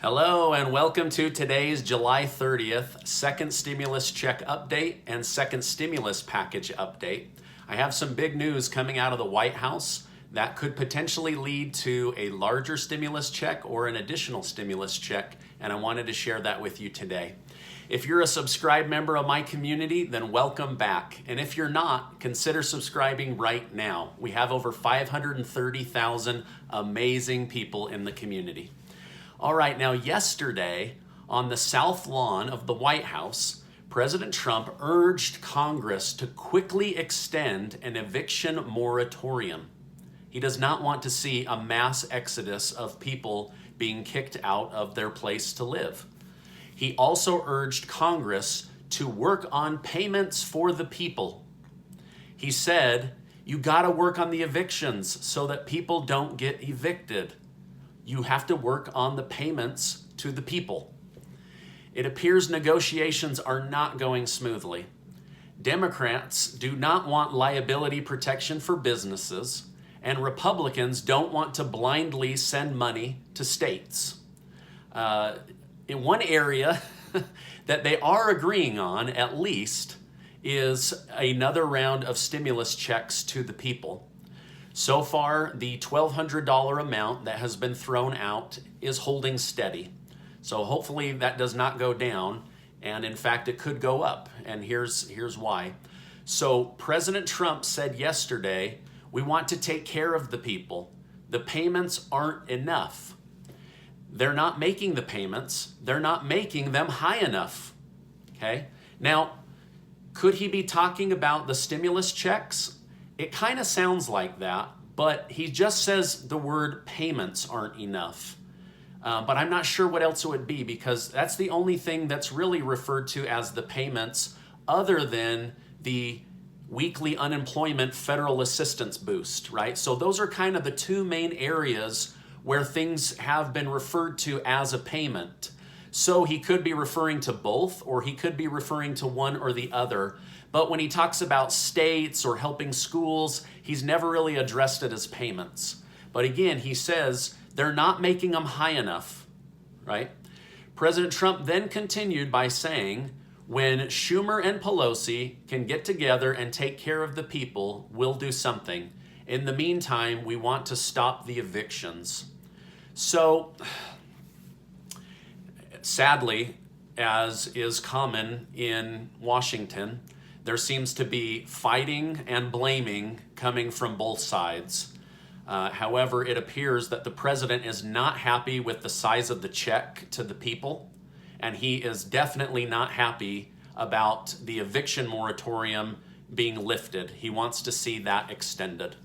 Hello and welcome to today's July 30th second stimulus check update and second stimulus package update. I have some big news coming out of the White House that could potentially lead to a larger stimulus check or an additional stimulus check, and I wanted to share that with you today. If you're a subscribed member of my community, then welcome back. And if you're not, consider subscribing right now. We have over 530,000 amazing people in the community. All right, now yesterday on the South Lawn of the White House, President Trump urged Congress to quickly extend an eviction moratorium. He does not want to see a mass exodus of people being kicked out of their place to live. He also urged Congress to work on payments for the people. He said, you gotta work on the evictions so that people don't get evicted. You have to work on the payments to the people. It appears negotiations are not going smoothly. Democrats do not want liability protection for businesses, and Republicans don't want to blindly send money to states. In one area that they are agreeing on, at least, is another round of stimulus checks to the people. So far, the $1,200 amount that has been thrown out is holding steady. So hopefully that does not go down, and in fact it could go up, and here's why. So President Trump said yesterday, we want to take care of the people. The payments aren't enough. They're not making the payments. They're not making them high enough. Okay? Now, could he be talking about the stimulus checks? It kind of sounds like that, but he just says the word payments aren't enough. But I'm not sure what else it would be, because that's the only thing that's really referred to as the payments other than the weekly unemployment federal assistance boost, right? So those are kind of the two main areas where things have been referred to as a payment. So he could be referring to both, or he could be referring to one or the other. But when he talks about states or helping schools, he's never really addressed it as payments. But again, he says they're not making them high enough, right? President Trump then continued by saying, when Schumer and Pelosi can get together and take care of the people, we'll do something. In the meantime, we want to stop the evictions. So, sadly, as is common in Washington, there seems to be fighting and blaming coming from both sides. However, it appears that the president is not happy with the size of the check to the people, and he is definitely not happy about the eviction moratorium being lifted. He wants to see that extended.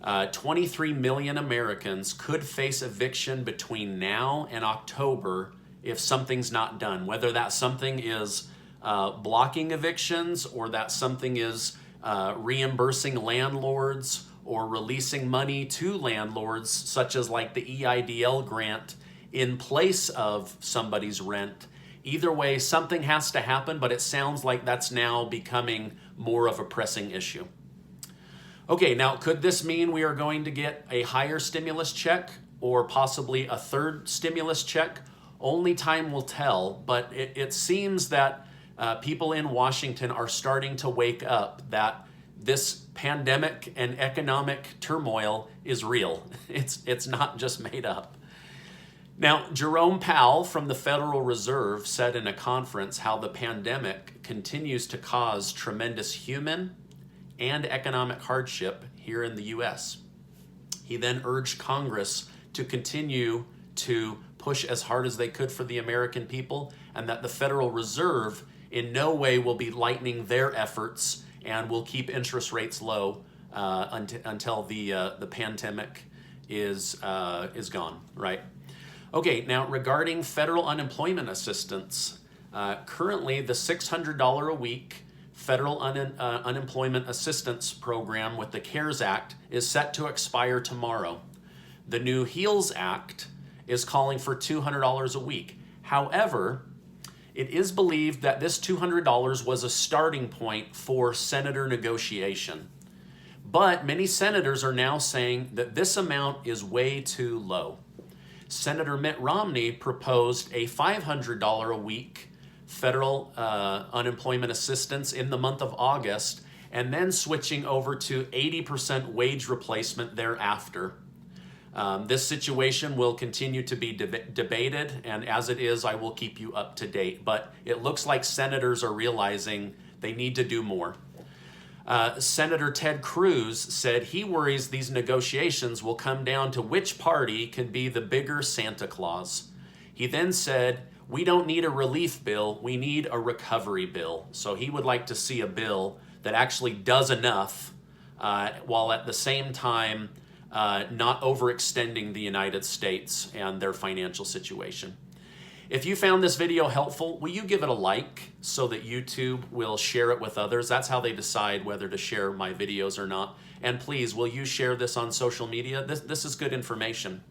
23 million Americans could face eviction between now and October if something's not done, whether that something is blocking evictions, or that something is reimbursing landlords or releasing money to landlords, such as like the EIDL grant in place of somebody's rent. Either way, something has to happen, but it sounds like that's now becoming more of a pressing issue. Okay, now could this mean we are going to get a higher stimulus check or possibly a third stimulus check? Only time will tell, but it seems that people in Washington are starting to wake up that this pandemic and economic turmoil is real. It's not just made up. Now, Jerome Powell from the Federal Reserve said in a conference how the pandemic continues to cause tremendous human and economic hardship here in the U.S. He then urged Congress to continue to push as hard as they could for the American people, and that the Federal Reserve in no way will be lightening their efforts and will keep interest rates low until the pandemic is gone, right? Okay, now regarding federal unemployment assistance, currently the $600 a week federal unemployment assistance program with the CARES Act is set to expire tomorrow. The new HEALS Act is calling for $200 a week. However, it is believed that this $200 was a starting point for senator negotiation. But many senators are now saying that this amount is way too low. Senator Mitt Romney proposed a $500 a week federal unemployment assistance in the month of August, and then switching over to 80% wage replacement thereafter. This situation will continue to be debated, and as it is, I will keep you up to date. But it looks like senators are realizing they need to do more. Senator Ted Cruz said he worries these negotiations will come down to which party can be the bigger Santa Claus. He then said, "We don't need a relief bill, we need a recovery bill." So he would like to see a bill that actually does enough while at the same time not overextending the United States and their financial situation. If you found this video helpful, will you give it a like so that YouTube will share it with others? That's how they decide whether to share my videos or not. And please, will you share this on social media? This is good information.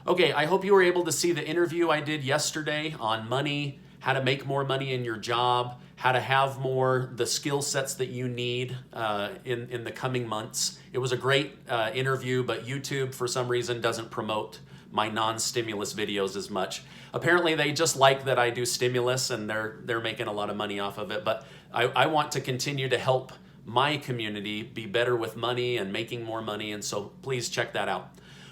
Okay, I hope you were able to see the interview I did yesterday on money, how to make more money in your job, how to have more, the skill sets that you need in the coming months. It was a great interview, but YouTube, for some reason, doesn't promote my non-stimulus videos as much. Apparently, they just like that I do stimulus, and they're making a lot of money off of it. But I want to continue to help my community be better with money and making more money, and so please check that out.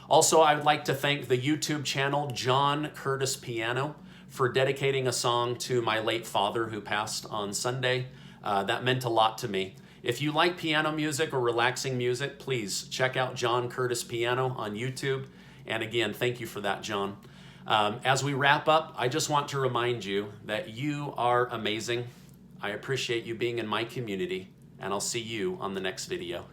Also, I would like to thank the YouTube channel John Curtis Piano for dedicating a song to my late father who passed on Sunday. That meant a lot to me. If you like piano music or relaxing music, please check out John Curtis Piano on YouTube. And again, thank you for that, John. As we wrap up, I just want to remind you that you are amazing. I appreciate you being in my community, and I'll see you on the next video.